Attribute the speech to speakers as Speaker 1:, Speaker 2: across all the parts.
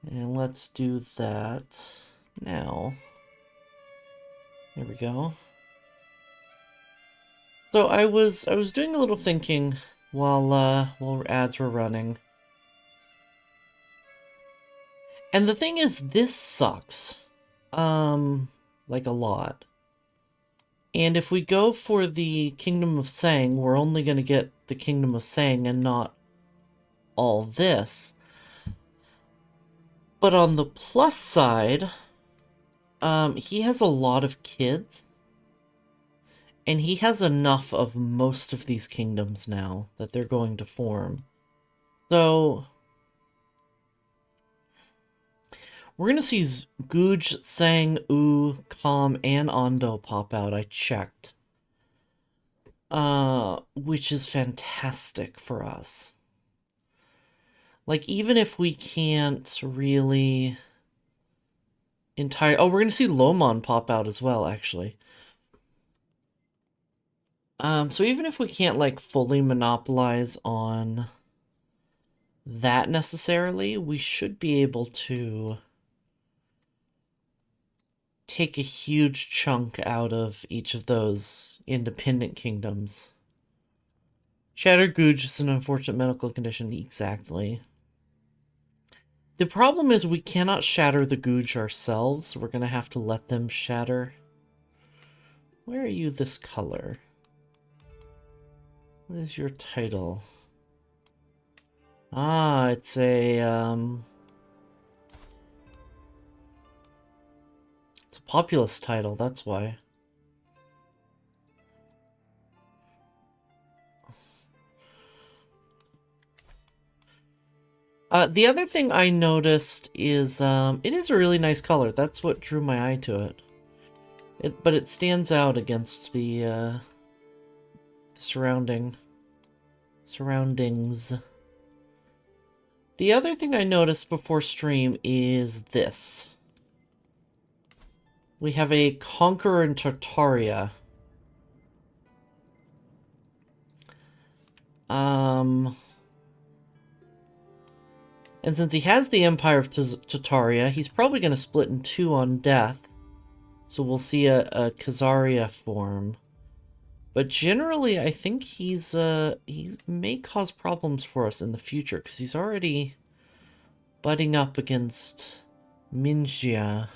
Speaker 1: And let's do that now. There we go. So I was doing a little thinking while ads were running. And the thing is, this sucks. Like a lot. And if we go for the Kingdom of Sang, we're only going to get the Kingdom of Sang and not all this. But on the plus side, he has a lot of kids. And he has enough of most of these kingdoms now that they're going to form. So we're going to see Guj, Sang, U, Kam, and Ondo pop out. I checked. Which is fantastic for us. Like, even if we can't really oh, we're going to see Lomon pop out as well, actually. So even if we can't, like, fully monopolize on that necessarily, we should be able to take a huge chunk out of each of those independent kingdoms. Shattered Guj is an unfortunate medical condition, exactly. The problem is we cannot shatter the Guj ourselves. We're going to have to let them shatter. Where are you this color? What is your title? Ah, it's a, it's a populous title, that's why. The other thing I noticed is, it is a really nice color. That's what drew my eye to it. But it stands out against the surroundings. The other thing I noticed before stream is this. We have a Conqueror in Tartaria. And since he has the Empire of Tartaria, he's probably going to split in two on death. So we'll see a Khazaria form. But generally, I think he may cause problems for us in the future, because he's already butting up against Minjia.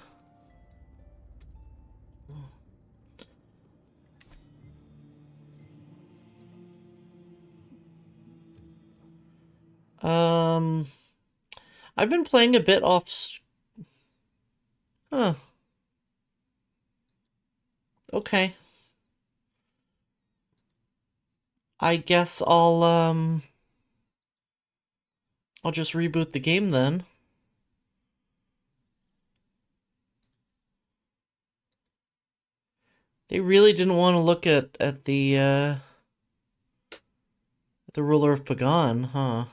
Speaker 1: I've been playing a bit off... Huh. Okay. I guess I'll just reboot the game then. They really didn't want to look at the ruler of Pagan, huh?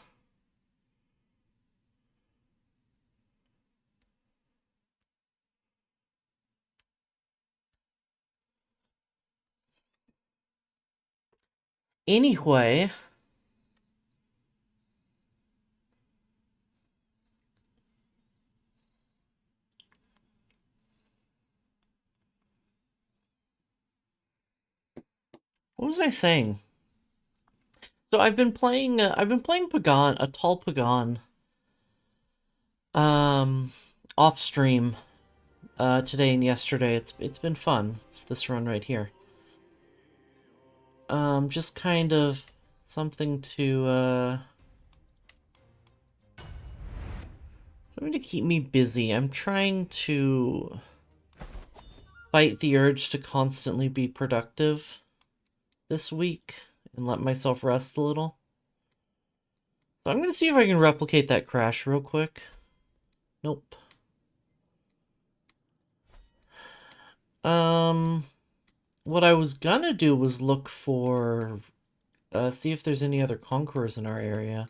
Speaker 1: Anyway, what was I saying? So I've been playing Pagan, a tall Pagan, off stream, today and yesterday. It's been fun. It's this run right here. Just kind of something to keep me busy. I'm trying to fight the urge to constantly be productive this week and let myself rest a little. So I'm going to see if I can replicate that crash real quick. Nope. What I was gonna do was look for, see if there's any other conquerors in our area.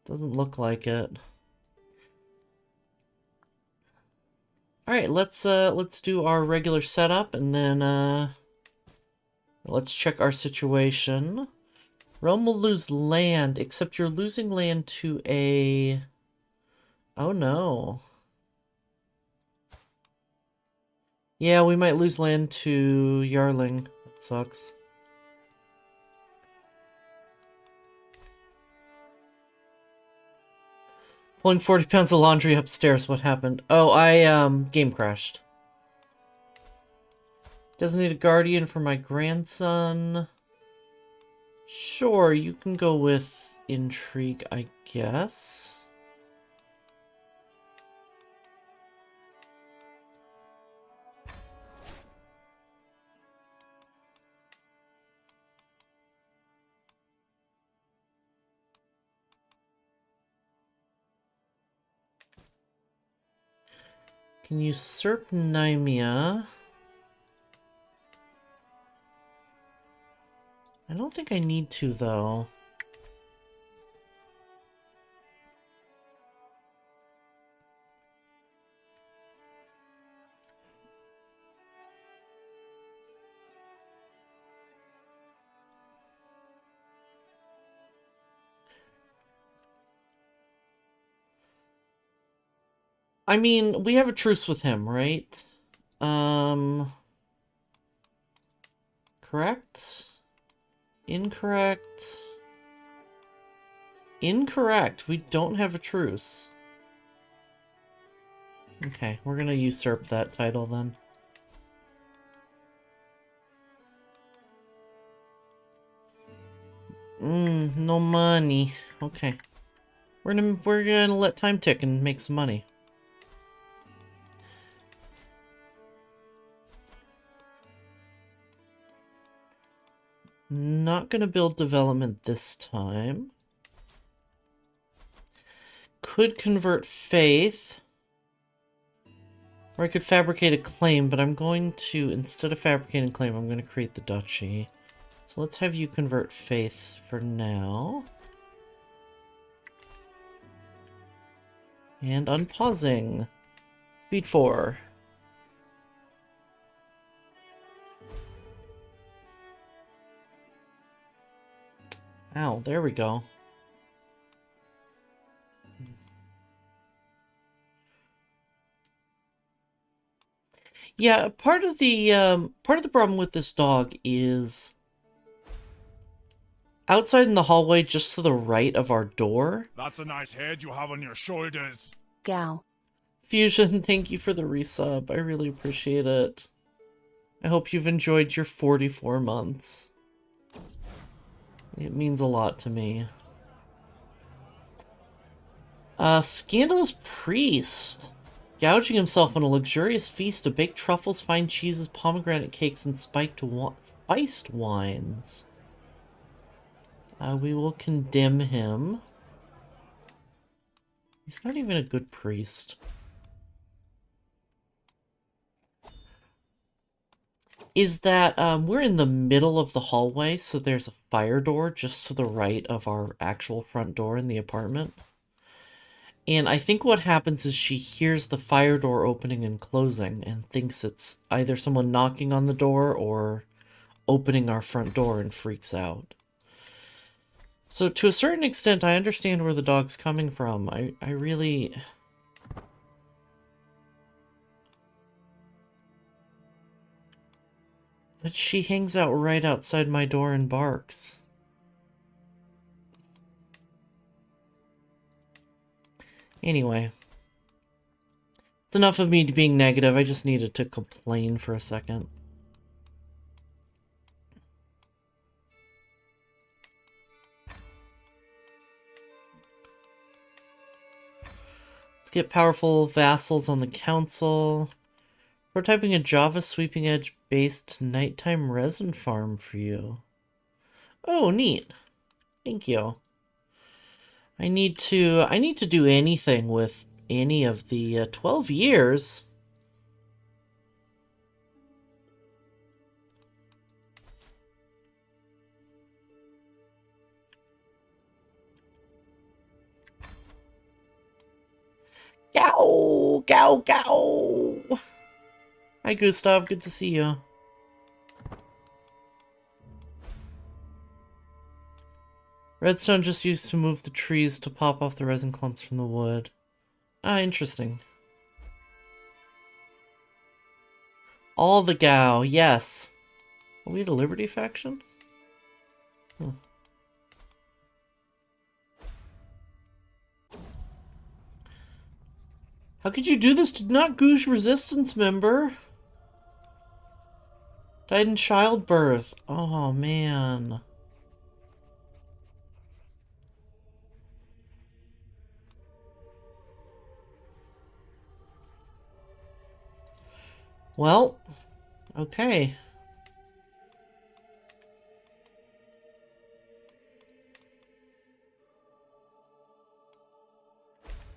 Speaker 1: Doesn't look like it. Alright, let's do our regular setup and then, let's check our situation. Realm will lose land, except you're losing land to a... Oh no. Yeah, we might lose land to Yarling. That sucks. Pulling 40 pounds of laundry upstairs. What happened? Oh, game crashed. Doesn't need a guardian for my grandson. Sure, you can go with intrigue, I guess. Can usurp Nymea. I don't think I need to, though. I mean, we have a truce with him, right? Correct? Incorrect? Incorrect. We don't have a truce. Okay, we're gonna usurp that title then. No money. Okay. We're gonna let time tick and make some money. Not gonna build development this time. Could convert faith. Or I could fabricate a claim, but I'm going to, instead of fabricating a claim, I'm going to create the duchy. So let's have you convert faith for now. And unpausing. Speed 4. Ow, there we go. Yeah, part of the problem with this dog is outside in the hallway just to the right of our door.
Speaker 2: That's a nice head you have on your shoulders.
Speaker 3: Gal.
Speaker 1: Fusion, thank you for the resub. I really appreciate it. I hope you've enjoyed your 44 months. It means a lot to me. Scandalous Priest. Gouging himself on a luxurious feast of baked truffles, fine cheeses, pomegranate cakes, and spiced wines. We will condemn him. He's not even a good priest. Is that, we're in the middle of the hallway, so there's a fire door just to the right of our actual front door in the apartment. And I think what happens is she hears the fire door opening and closing and thinks it's either someone knocking on the door or opening our front door and freaks out. So to a certain extent, I understand where the dog's coming from. I really... But she hangs out right outside my door and barks. Anyway. It's enough of me being negative, I just needed to complain for a second. Let's get powerful vassals on the council. Prototyping a Java Sweeping Edge based nighttime resin farm for you. Oh, neat. Thank you. I need to do anything with any of the 12 years. Gow! Gow! Gow! Hi, Gustav. Good to see you. Redstone just used to move the trees to pop off the resin clumps from the wood. Ah, interesting. All the Gao, yes. Are we the Liberty faction? Hmm. How could you do this to not Gouge resistance member? Died in childbirth. Oh, man. Well, okay.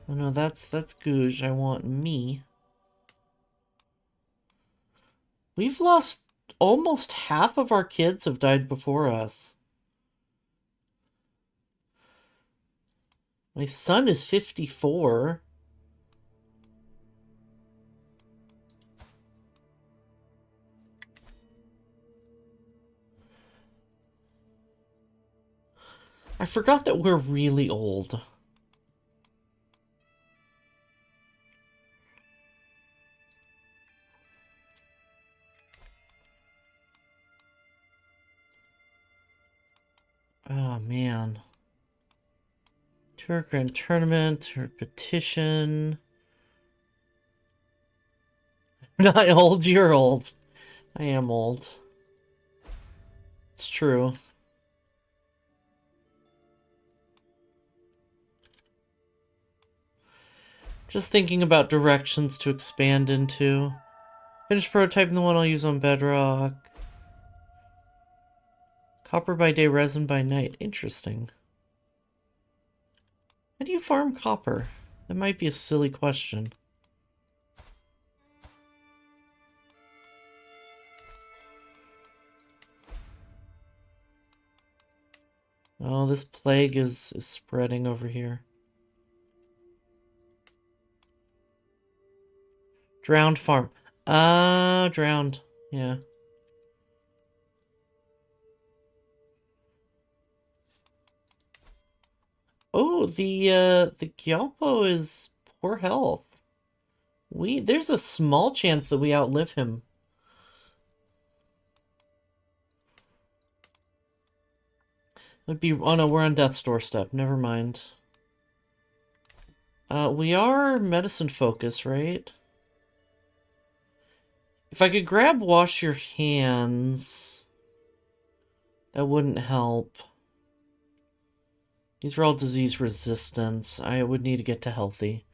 Speaker 1: Oh no, that's Gouge. I want me. We've lost almost half of our kids have died before us. My son is 54. I forgot that we're really old. Oh, man. Tour Grand Tournament, or petition. I'm not old, you're old. I am old. It's true. Just thinking about directions to expand into. Finish prototyping the one I'll use on Bedrock. Copper by day, resin by night. Interesting. How do you farm copper? That might be a silly question. Oh, this plague is spreading over here. Drowned farm. Ah, drowned. Yeah. Oh, the Gyalpo is poor health. There's a small chance that we outlive him. Would be, oh no, we're on death's doorstep. Never mind. We are medicine focused, right? If I could grab wash your hands, that wouldn't help. These are all disease resistance. I would need to get to healthy.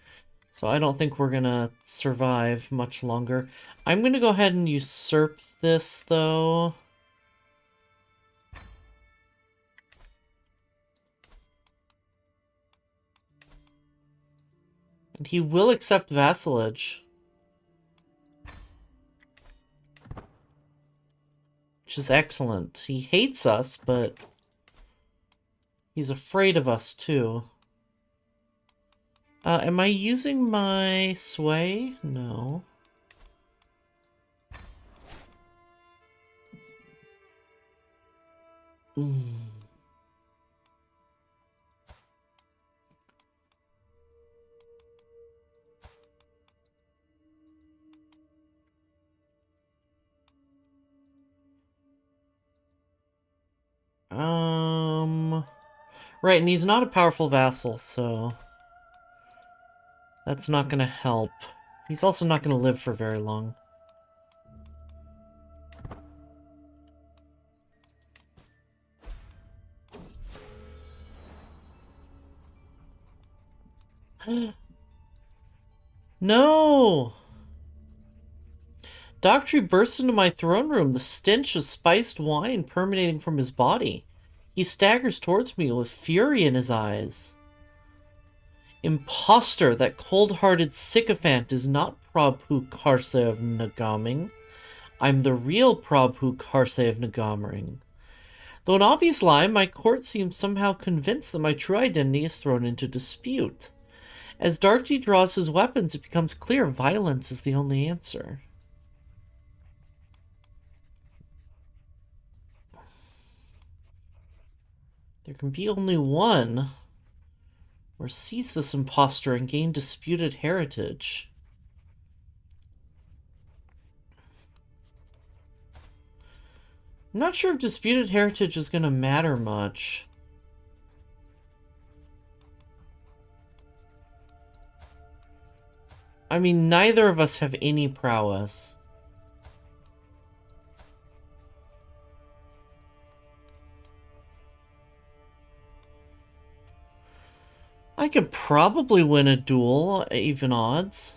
Speaker 1: So I don't think we're gonna survive much longer. I'm gonna go ahead and usurp this, though. And he will accept vassalage. Which is excellent. He hates us, but he's afraid of us, too. Am I using my sway? No. Right, and he's not a powerful vassal, so that's not gonna help. He's also not gonna live for very long. No! Doctrine bursts into my throne room, the stench of spiced wine permeating from his body. He staggers towards me with fury in his eyes. Imposter, that cold-hearted sycophant is not Prabhu Karse of Nagaming. I'm the real Prabhu Karse of Nagaming. Though an obvious lie, my court seems somehow convinced that my true identity is thrown into dispute. As Darkty draws his weapons, it becomes clear violence is the only answer. There can be only one. Or seize this imposter and gain disputed heritage. I'm not sure if disputed heritage is going to matter much. I mean, neither of us have any prowess. I could probably win a duel, even odds.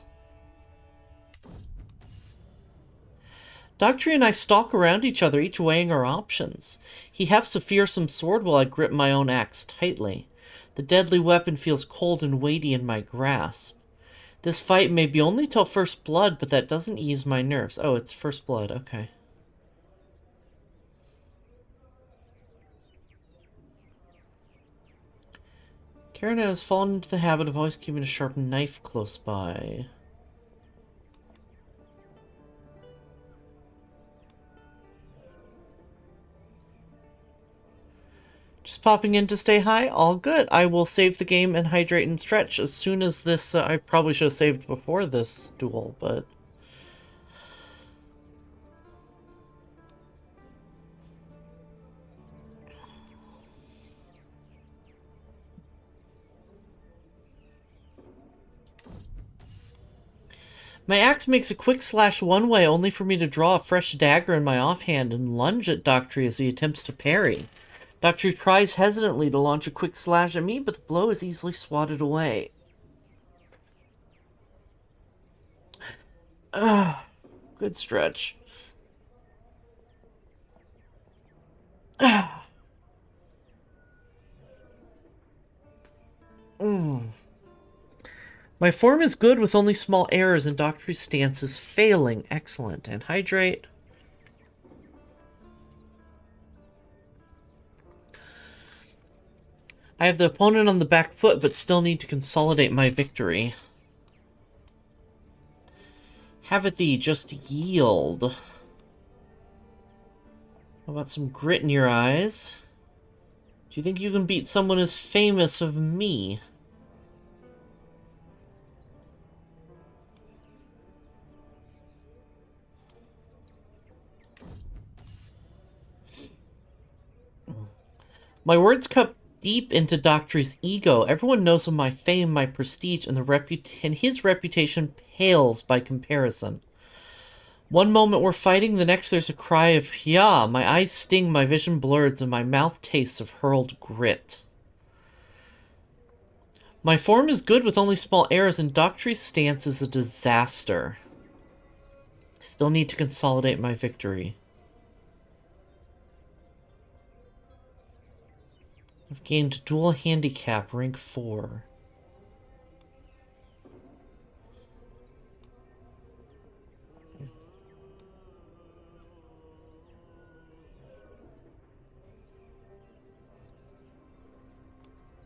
Speaker 1: Doctrine and I stalk around each other, each weighing our options. He hefts a fearsome sword while I grip my own axe tightly. The deadly weapon feels cold and weighty in my grasp. This fight may be only till first blood, but that doesn't ease my nerves. Oh, it's first blood, okay. Karen has fallen into the habit of always keeping a sharp knife close by. Just popping in to stay high? All good. I will save the game and hydrate and stretch as soon as this... I probably should have saved before this duel, but... My axe makes a quick slash one way, only for me to draw a fresh dagger in my offhand and lunge at Doctry as he attempts to parry. Doctry tries hesitantly to launch a quick slash at me, but the blow is easily swatted away. Good stretch. My form is good with only small errors, and Doctry's stance is failing. Excellent. And hydrate. I have the opponent on the back foot, but still need to consolidate my victory. Have it thee, just yield. How about some grit in your eyes? Do you think you can beat someone as famous of me? My words cut deep into Doctry's ego. Everyone knows of my fame, my prestige, and his reputation pales by comparison. One moment we're fighting, the next there's a cry of "Yah!" My eyes sting, my vision blurs, and my mouth tastes of hurled grit. My form is good with only small errors, and Doctry's stance is a disaster. I still need to consolidate my victory. I've gained dual handicap, rank 4.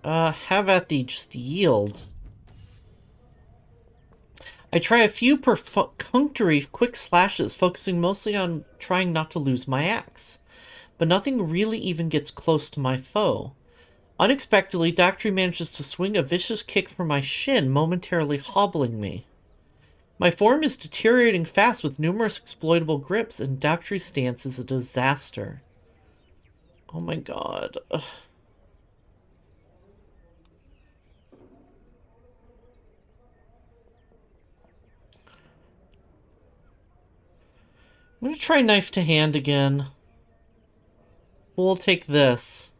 Speaker 1: Have at thee, just yield. I try a few perfunctory quick slashes, focusing mostly on trying not to lose my axe. But nothing really even gets close to my foe. Unexpectedly, Doctry manages to swing a vicious kick for my shin, momentarily hobbling me. My form is deteriorating fast with numerous exploitable grips, and Doctry's stance is a disaster. Oh my god. Ugh. I'm gonna try knife to hand again. We'll take this.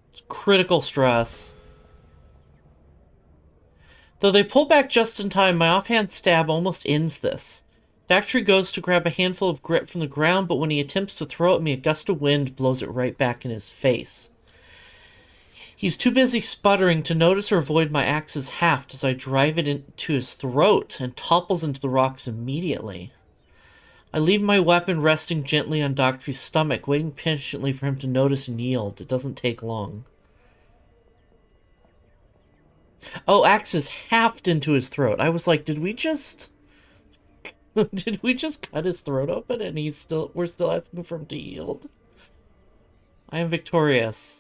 Speaker 1: It's critical stress. Though they pull back just in time, my offhand stab almost ends this. Doctry goes to grab a handful of grit from the ground, but when he attempts to throw at me, a gust of wind blows it right back in his face. He's too busy sputtering to notice or avoid my axe's haft as I drive it into his throat and topples into the rocks immediately. I leave my weapon resting gently on Doctry's stomach, waiting patiently for him to notice and yield. It doesn't take long. Oh, axe is haft into his throat. I was like, did we just... did we just cut his throat open and we're still asking for him to yield? I am victorious.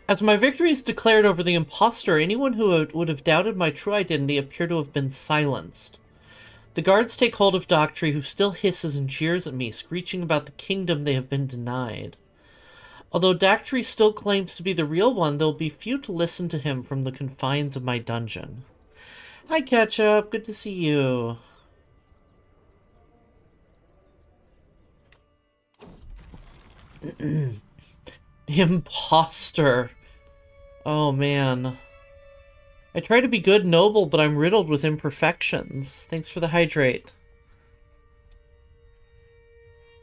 Speaker 1: As my victory is declared over the impostor, anyone who would have doubted my true identity appear to have been silenced. The guards take hold of Doctry, who still hisses and jeers at me, screeching about the kingdom they have been denied. Although Doctry still claims to be the real one, there will be few to listen to him from the confines of my dungeon. Hi, Ketchup. Good to see you. Imposter. Oh, man. I try to be good and noble, but I'm riddled with imperfections. Thanks for the hydrate.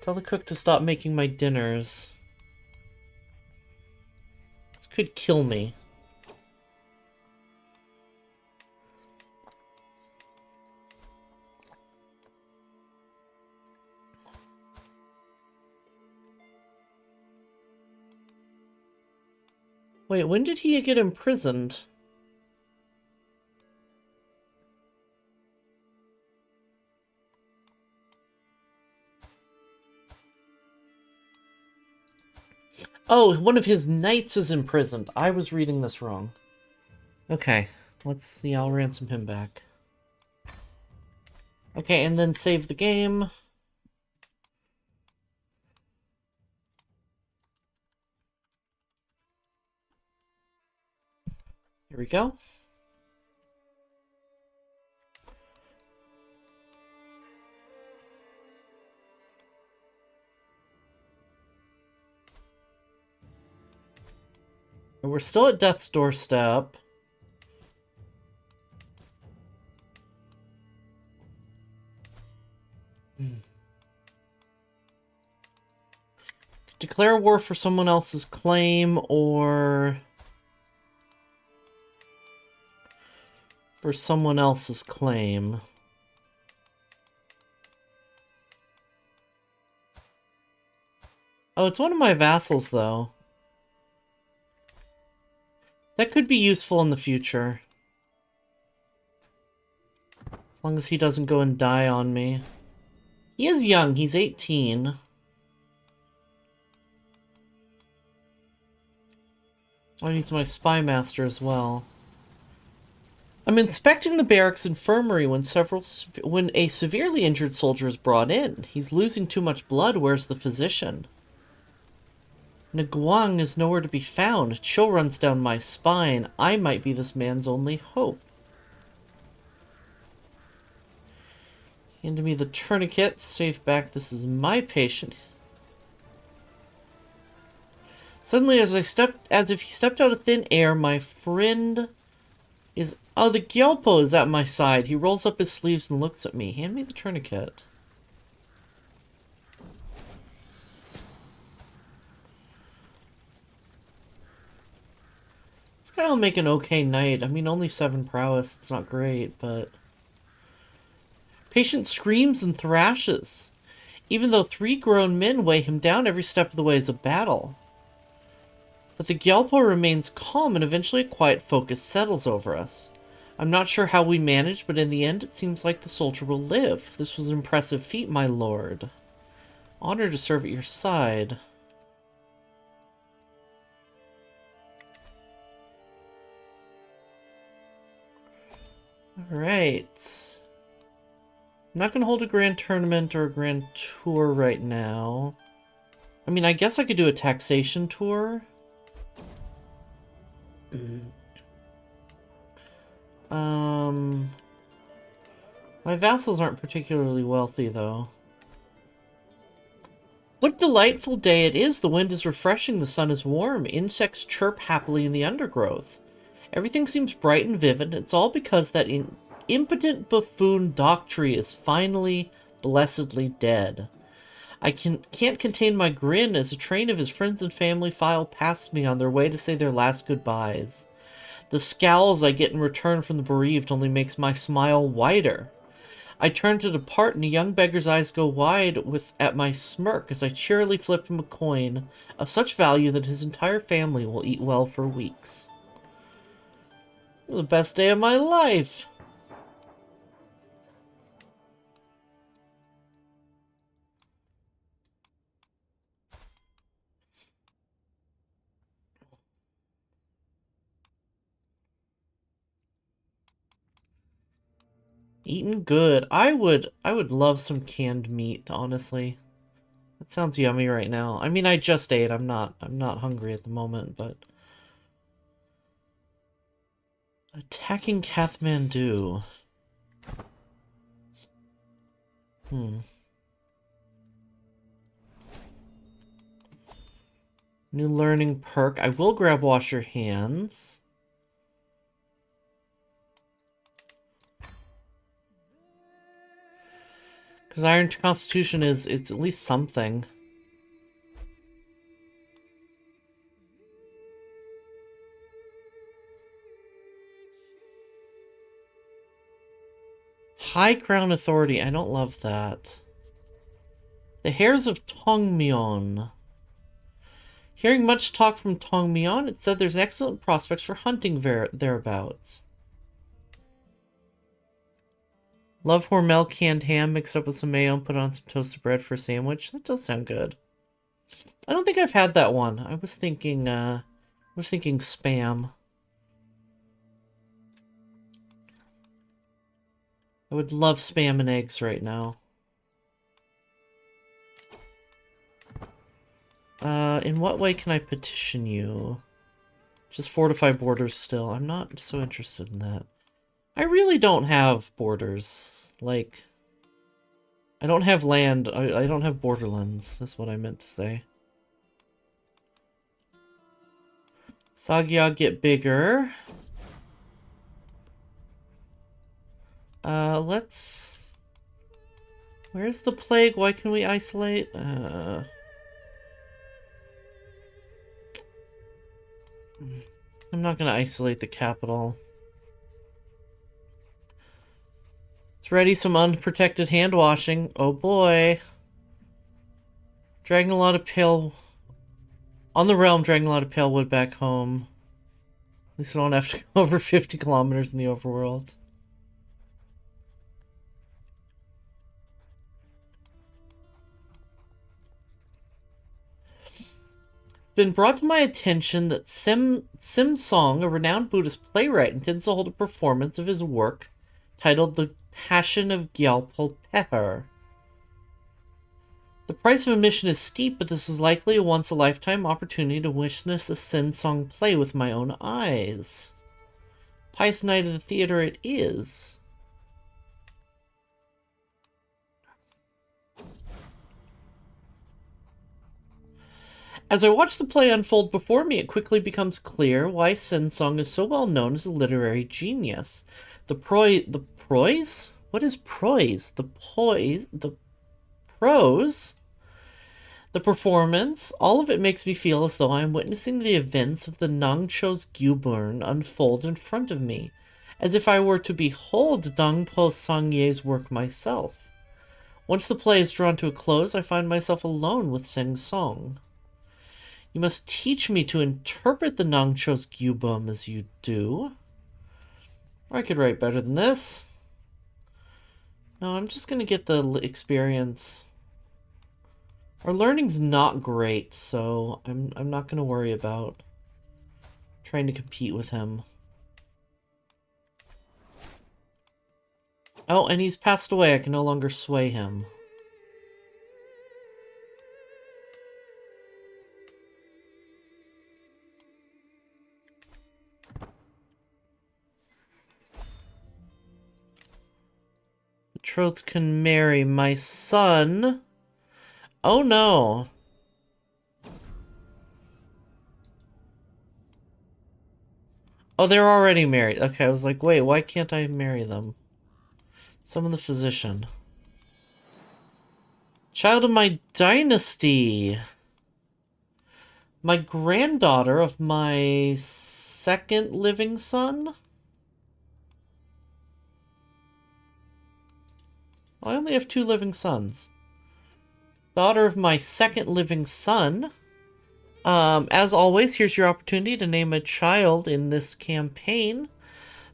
Speaker 1: Tell the cook to stop making my dinners. This could kill me. Wait, when did he get imprisoned? Oh, one of his knights is imprisoned. I was reading this wrong. Okay, let's see. I'll ransom him back. Okay, and then save the game. Here we go. We're still at death's doorstep. Declare war for someone else's claim, or for someone else's claim. Oh, it's one of my vassals, though. That could be useful in the future. As long as he doesn't go and die on me. He is young, he's 18. I need my spy master as well. I'm inspecting the barracks infirmary when a severely injured soldier is brought in. He's losing too much blood. Where's the physician? Nguang is nowhere to be found. Chill runs down my spine. I might be this man's only hope. Hand me the tourniquet. Safe back. This is my patient. Suddenly, as if he stepped out of thin air, my friend is... Oh, the Gyalpo is at my side. He rolls up his sleeves and looks at me. Hand me the tourniquet. This guy will make an okay knight. I mean, only 7 prowess. It's not great, but... Patient screams and thrashes. Even though 3 grown men weigh him down every step of the way is a battle. But the Gyalpo remains calm, and eventually a quiet focus settles over us. I'm not sure how we managed, but in the end it seems like the soldier will live. This was an impressive feat, my lord. Honored to serve at your side. Alright. I'm not going to hold a grand tournament or a grand tour right now. I mean, I guess I could do a taxation tour. My vassals aren't particularly wealthy, though. What a delightful day it is! The wind is refreshing, the sun is warm, insects chirp happily in the undergrowth. Everything seems bright and vivid, and it's all because that impotent buffoon Doctry is finally, blessedly dead. I can't contain my grin as a train of his friends and family file past me on their way to say their last goodbyes. The scowls I get in return from the bereaved only makes my smile wider. I turn to depart, and a young beggar's eyes go wide at my smirk as I cheerily flip him a coin of such value that his entire family will eat well for weeks. The best day of my life! Eating good. I would love some canned meat, honestly. That sounds yummy right now. I mean, I just ate. I'm not hungry at the moment, but attacking Kathmandu. New learning perk. I will grab wash your hands. Because Iron Constitution it's at least something. High Crown Authority. I don't love that. The Hares of Tongmyeon. Hearing much talk from Tongmyeon, it said there's excellent prospects for hunting thereabouts. Love Hormel canned ham mixed up with some mayo and put on some toasted bread for a sandwich. That does sound good. I don't think I've had that one. I was thinking spam. I would love spam and eggs right now. In what way can I petition you? Just fortify borders still. I'm not so interested in that. I really don't have borders. Like, I don't have land. I don't have borderlands. That's what I meant to say. Sagya get bigger. Let's... Where's the plague? Why can we isolate? I'm not gonna isolate the capital. It's ready, some unprotected hand washing. Oh boy. Dragging a lot of pale... On the realm, dragging a lot of pale wood back home. At least I don't have to go over 50 kilometers in the overworld. Been brought to my attention that Sim Song, a renowned Buddhist playwright, intends to hold a performance of his work titled The Passion of Gyalpo Pehar. The price of admission is steep, but this is likely a once-a-lifetime opportunity to witness a Sim Song play with my own eyes. Pious night of the theater it is. As I watch the play unfold before me, it quickly becomes clear why Sensong is so well known as a literary genius. The prose? What is prose? The prose? The performance? All of it makes me feel as though I am witnessing the events of the Nangcho's Gyuburn unfold in front of me, as if I were to behold Dangpo Sangye's work myself. Once the play is drawn to a close, I find myself alone with Seng Song. You must teach me to interpret the Nangcho's Gyubum as you do. Or I could write better than this. No, I'm just going to get the experience. Our learning's not great, so I'm not going to worry about trying to compete with him. Oh, and he's passed away. I can no longer sway him. Betrothed can marry my son. Oh no. Oh, they're already married. Okay, I was like, wait, why can't I marry them? Summon the physician. Child of my dynasty. My granddaughter of my second living son? I only have 2 living sons. Daughter of my second living son. As always, here's your opportunity to name a child in this campaign.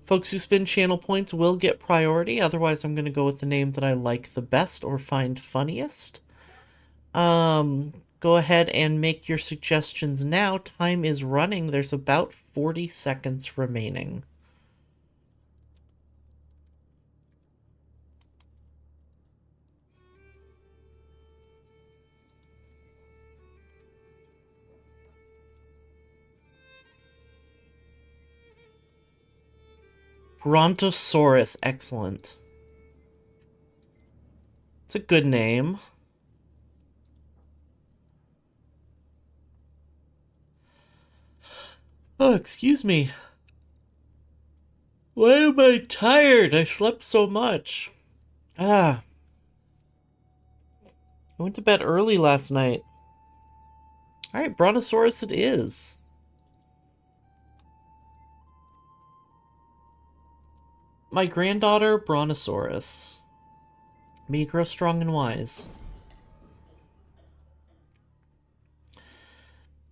Speaker 1: Folks who spend channel points will get priority. Otherwise, I'm going to go with the name that I like the best or find funniest. Go ahead and make your suggestions now. Time is running. There's about 40 seconds remaining. Brontosaurus, excellent. It's a good name. Oh, excuse me. Why am I tired? I slept so much. I went to bed early last night. Alright, Brontosaurus it is. My granddaughter, Brontosaurus. May you grow strong and wise.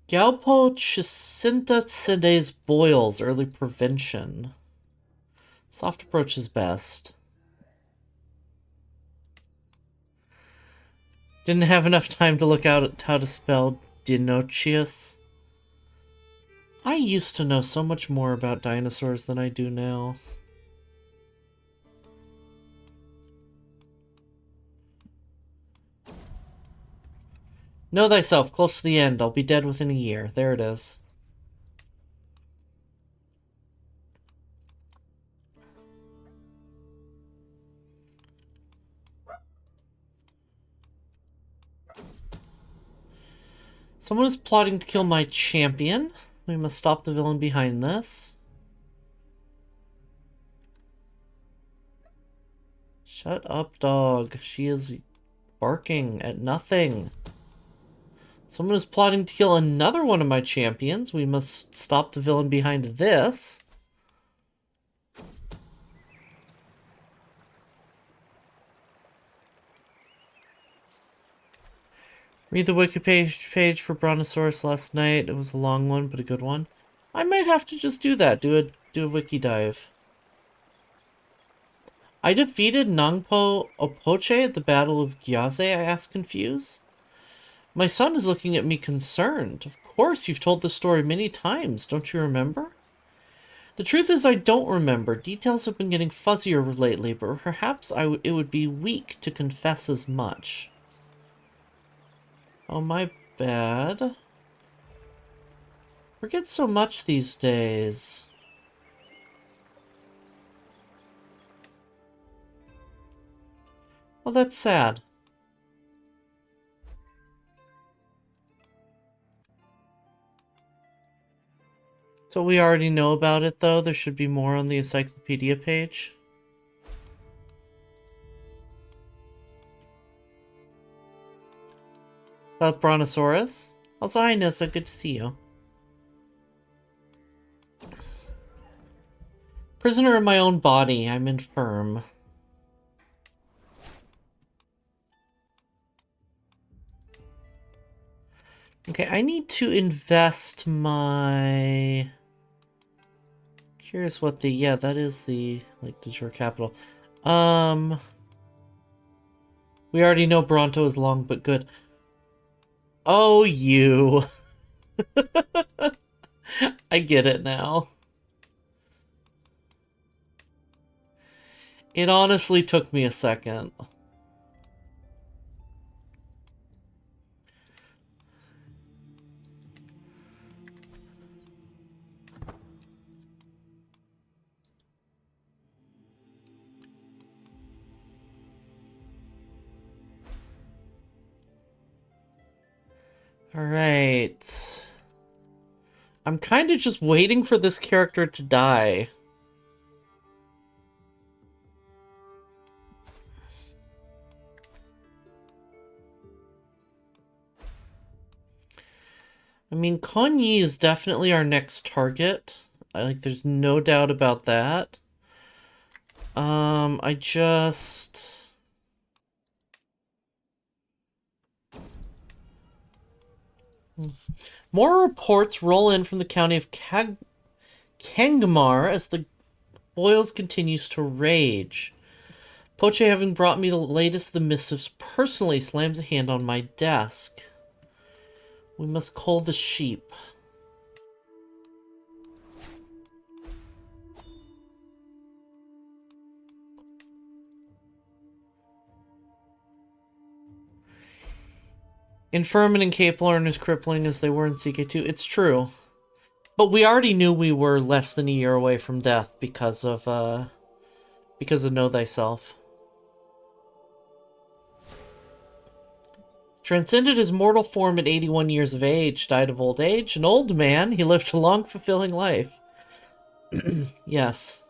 Speaker 1: Galpo Chicinta Tsede's boils, early prevention. Soft approach is best. Didn't have enough time to look out at how to spell Dinocheus. I used to know so much more about dinosaurs than I do now. Know thyself, close to the end. I'll be dead within a year. There it is. Someone is plotting to kill my champion. We must stop the villain behind this. Shut up, dog. She is barking at nothing. Someone is plotting to kill another one of my champions. We must stop the villain behind this. Read the wiki page for Brontosaurus last night. It was a long one, but a good one. I might have to just do that. Do a wiki dive. I defeated Nangpo Opoche at the Battle of Gyaze, I asked confused. My son is looking at me concerned. Of course, you've told this story many times. Don't you remember? The truth is I don't remember. Details have been getting fuzzier lately, but perhaps it would be weak to confess as much. Oh, my bad. Forget so much these days. Well, that's sad. So we already know about it, though. There should be more on the encyclopedia page. About Brontosaurus. Also, hi, Nissa. Good to see you. Prisoner in my own body. I'm infirm. Okay, I need to invest my... Curious what the... Yeah, that is the, like, de jure capital. We already know Bronto is long but good. Oh, you. I get it now. It honestly took me a second. Alright. I'm kind of just waiting for this character to die. I mean, Kuan Yi is definitely our next target. There's no doubt about that. I just... More reports roll in from the county of Kangmar as the boils continues to rage. Poche, having brought me the latest of the missives personally, slams a hand on my desk. We must cull the sheep. Infirm and incapable aren't as crippling as they were in CK2. It's true. But we already knew we were less than a year away from death because of Know Thyself. Transcended his mortal form at 81 years of age, died of old age. An old man, he lived a long, fulfilling life. Yes.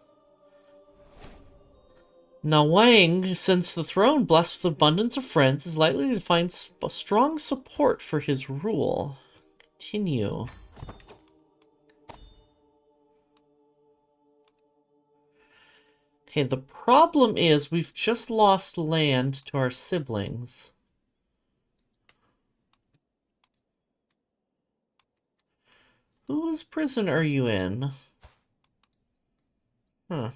Speaker 1: Now Wang, since the throne, blessed with abundance of friends, is likely to find strong support for his rule. Continue. Okay, the problem is we've just lost land to our siblings. Whose prison are you in? Huh.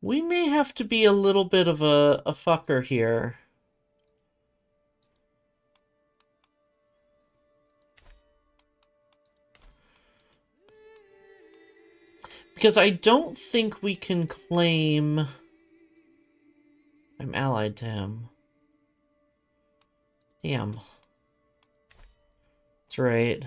Speaker 1: We may have to be a little bit of a fucker here. Because I don't think we can claim I'm allied to him. Damn. That's right.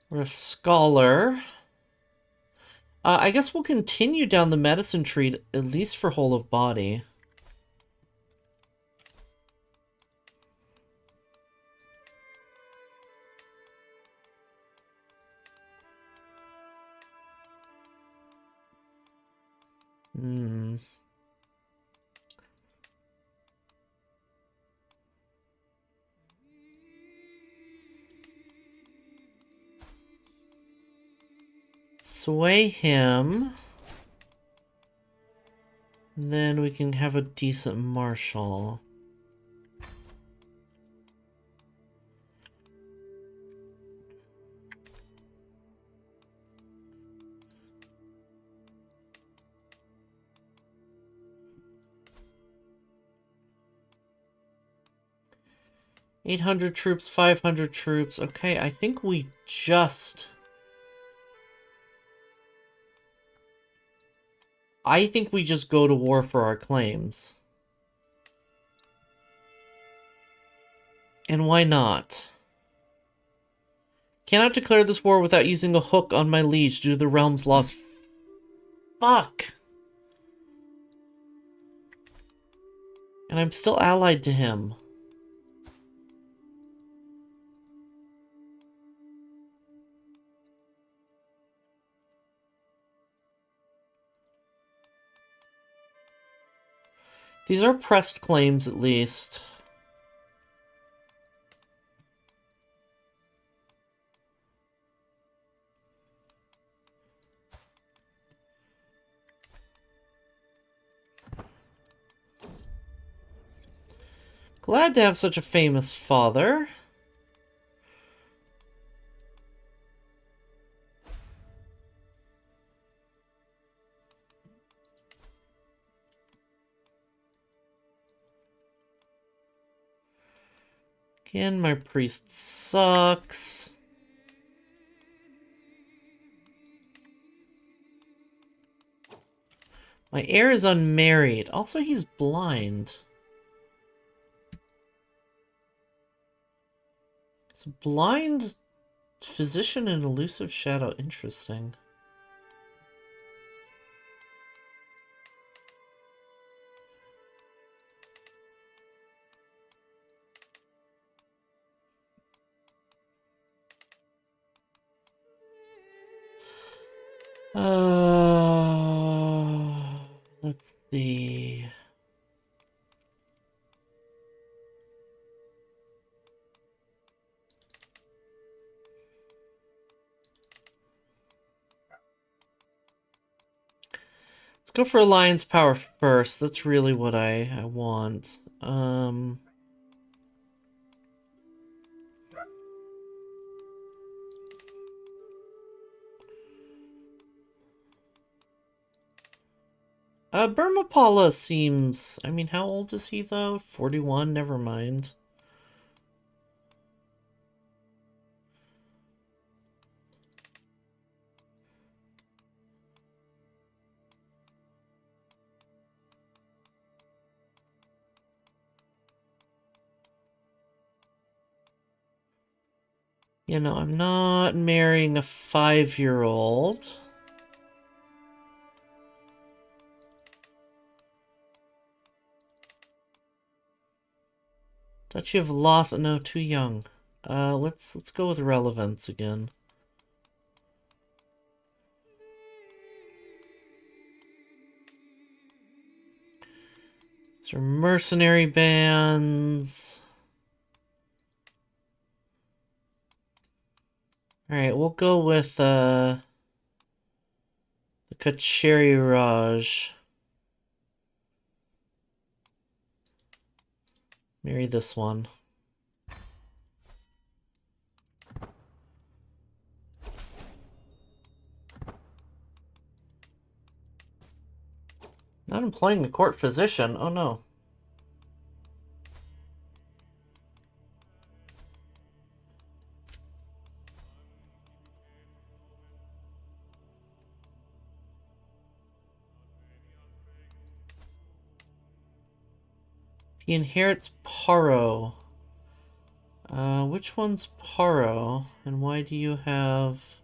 Speaker 1: We're a scholar. I guess we'll continue down the medicine tree, at least for whole of body. Hmm. Sway him. Then we can have a decent marshal. $800 troops, 500 troops. Okay, I think we just... go to war for our claims. And why not? Cannot declare this war without using a hook on my liege due to the realm's laws. Fuck! And I'm still allied to him. These are pressed claims, at least. Glad to have such a famous father. Again, my priest sucks. My heir is unmarried. Also, he's blind. So blind physician and elusive shadow. Interesting. Let's see. Let's go for alliance power first. That's really what I want. Burmapala seems... I mean, how old is he, though? 41? Never mind. You know, I'm not marrying a 5-year-old. Duchy of Loth... No, too young. Let's go with relevance again. These are mercenary bands. Alright, we'll go with, the Kacheri Raj. Marry this one. Not employing a court physician. Oh no. He inherits Paro. Which one's Paro? And why do you have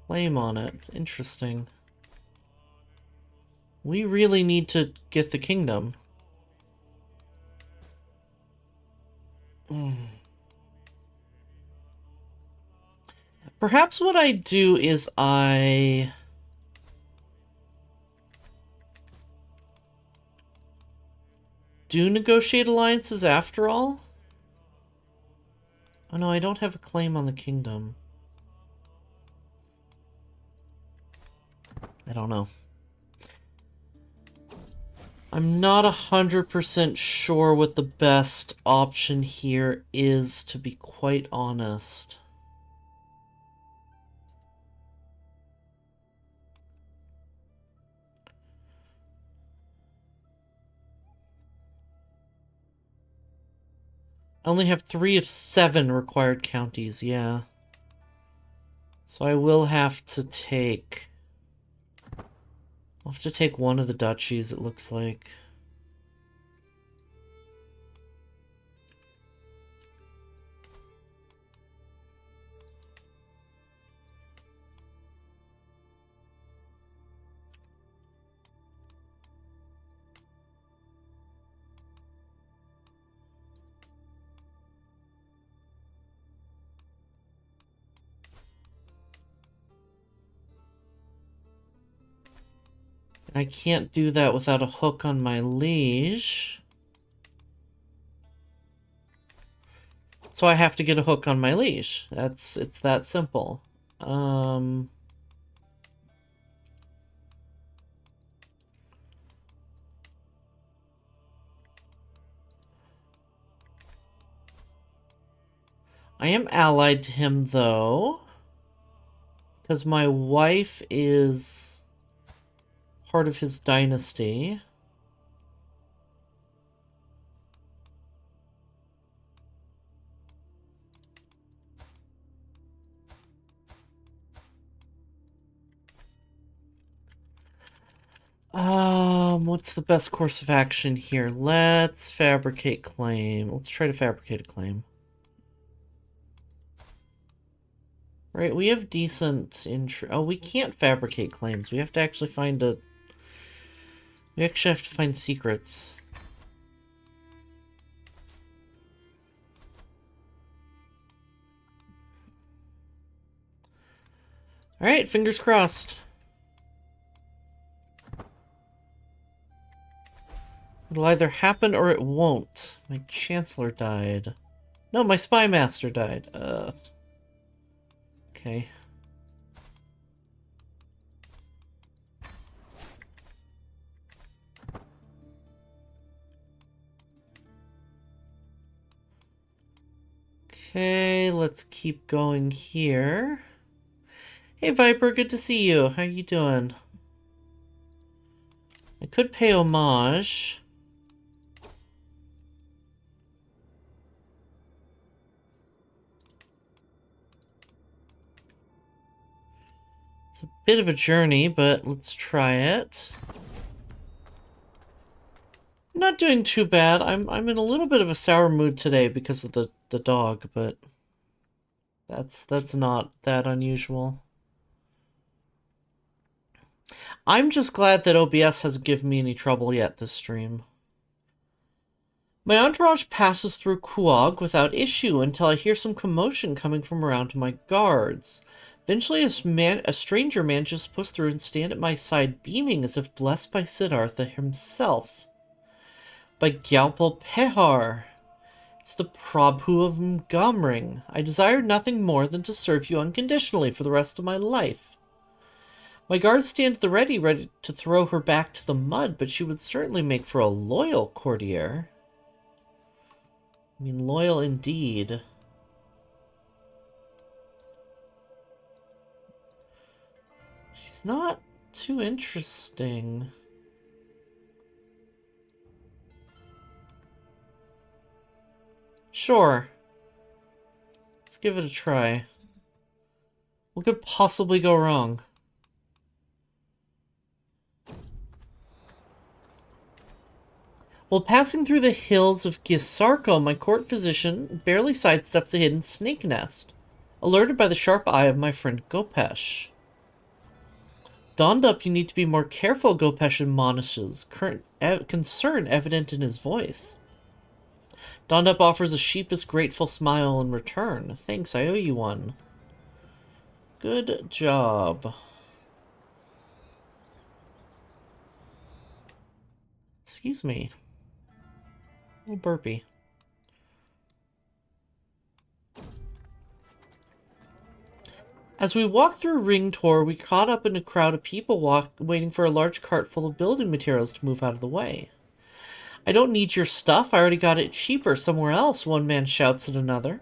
Speaker 1: claim on it? Interesting. We really need to get the kingdom. Perhaps what I do is I... do negotiate alliances after all? Oh no, I don't have a claim on the kingdom. I don't know. I'm not 100% sure what the best option here is, to be quite honest. I only have 3 of 7 required counties, yeah. So I will have to take... I'll have to take one of the duchies, it looks like. I can't do that without a hook on my liege. So I have to get a hook on my liege. It's that simple. I am allied to him, though, because my wife is part of his dynasty. What's the best course of action here? Let's fabricate claim. Let's try to fabricate a claim. Right, we have decent oh, we can't fabricate claims. We have to actually find a... We actually have to find secrets. Alright, fingers crossed. It'll either happen or it won't. My chancellor died. No, my spy master died. Okay. Okay, let's keep going here. Hey Viper, good to see you. How you doing? could pay homage. It's a bit of a journey, but let's try it. Not doing too bad. I'm in a little bit of a sour mood today because of the dog, but that's not that unusual. I'm just glad that OBS hasn't given me any trouble yet this stream. My entourage passes through Kuog without issue until I hear some commotion coming from around my guards. Eventually, a stranger manages to push through and stand at my side, beaming as if blessed by Siddhartha himself. By Gyalpo Pehar. It's the Prabhu of Mgamring. I desire nothing more than to serve you unconditionally for the rest of my life. My guards stand at the ready to throw her back to the mud, but she would certainly make for a loyal courtier. I mean, loyal indeed. She's not too interesting. Sure. Let's give it a try. What could possibly go wrong? While passing through the hills of Gisarko, my court physician barely sidesteps a hidden snake nest, alerted by the sharp eye of my friend Gopesh. Dondup, you need to be more careful, Gopesh admonishes, concern evident in his voice. Dondup offers a sheepish, grateful smile in return. Thanks, I owe you one. Good job. Excuse me. A little burpy. As we walked through Ringtor, we caught up in a crowd of people waiting for a large cart full of building materials to move out of the way. I don't need your stuff, I already got it cheaper somewhere else, one man shouts at another.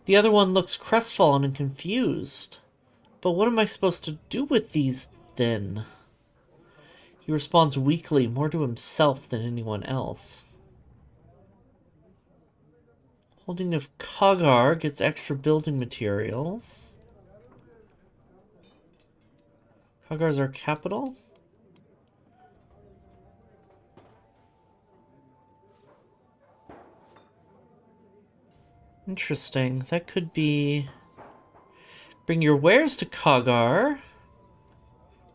Speaker 1: The other one looks crestfallen and confused. But what am I supposed to do with these, then? He responds weakly, more to himself than anyone else. Holding of Kagar gets extra building materials. Kagar's our capital? Interesting. That could be... Bring your wares to Kagar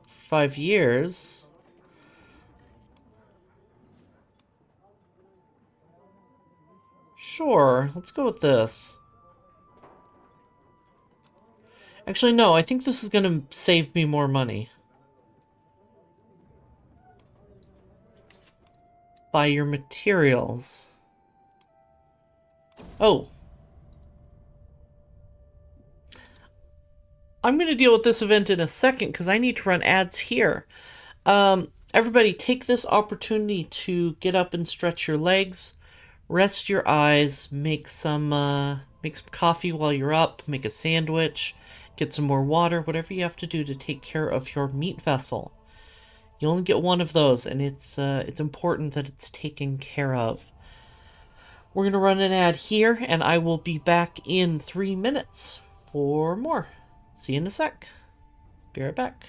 Speaker 1: for 5 years. Sure, let's go with this. Actually, no, I think this is going to save me more money. Buy your materials. Oh. I'm going to deal with this event in a second because I need to run ads here. Everybody, take this opportunity to get up and stretch your legs, rest your eyes, make some coffee while you're up, make a sandwich, get some more water, whatever you have to do to take care of your meat vessel. You only get one of those, and it's important that it's taken care of. We're going to run an ad here, and I will be back in 3 minutes for more. See you in a sec. Be right back.